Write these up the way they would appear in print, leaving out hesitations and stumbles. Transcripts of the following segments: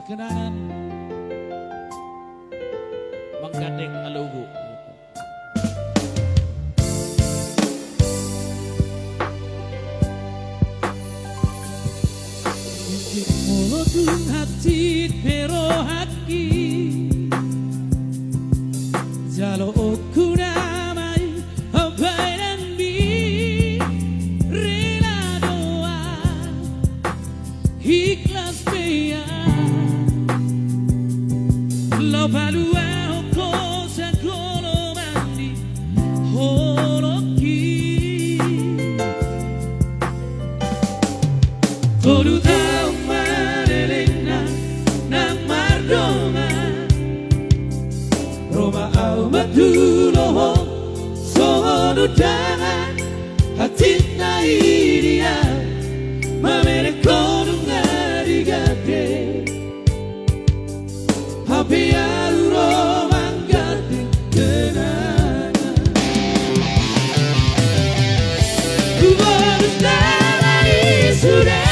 kenangan menggandeng alugu. Mulutun hati pero haki jalo oku namai abai dan bi rela doa ikhlas bea lo balua cosa kolo mandi holoki toru tau marelena na mardoma Roma au matulo sono jangan hati na iria mamere kono narigate happy auro mangate kenana Uvarus nara isure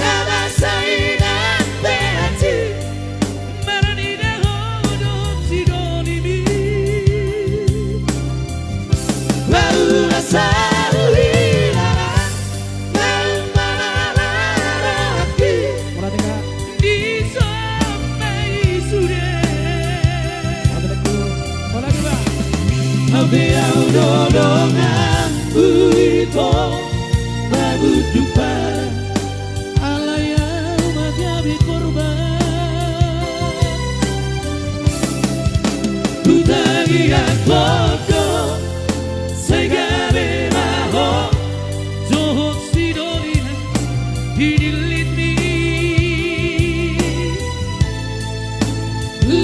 nama saina beati marani de hodo sidoni mi laura sahuila malmararaki di sampai sure Happy auro dongan uito babu dupa alaya magabi korban tutagi akoto segare maho johok sidorina hinilit mi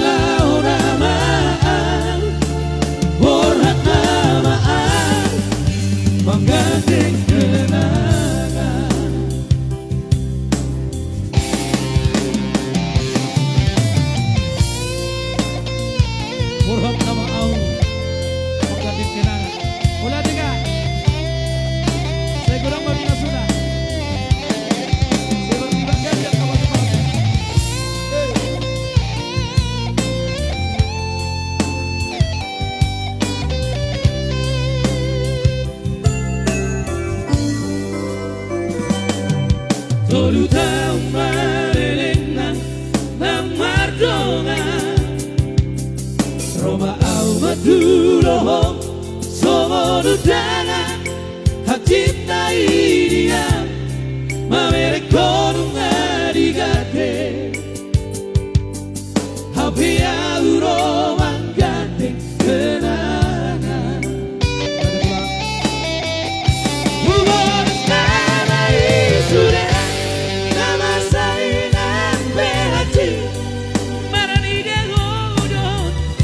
laura maan horhat namaan menggandeng kenangan horhat nama au menggandeng kenangan ulah dengar saya kurang mau sudah saya bertiba gajah kawan-kawan Toru tau marelena na mardonga Roma au matulo sono jangan hati na iria mamere kono narigate happy auro mangate kenangan Uvarus nara isure nama saina beati marani de hodo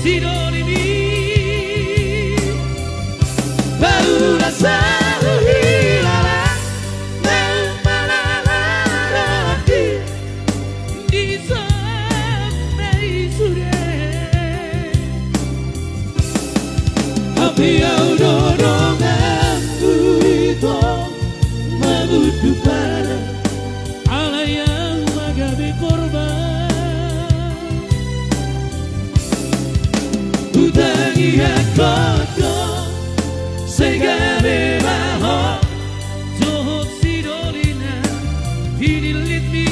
sidoni mi laura sahuilala malmararaki di sampai sure happy auro dongan uito mabudu para alaya magabi korban utagi akoto segare maho johok sidorina hinilit mi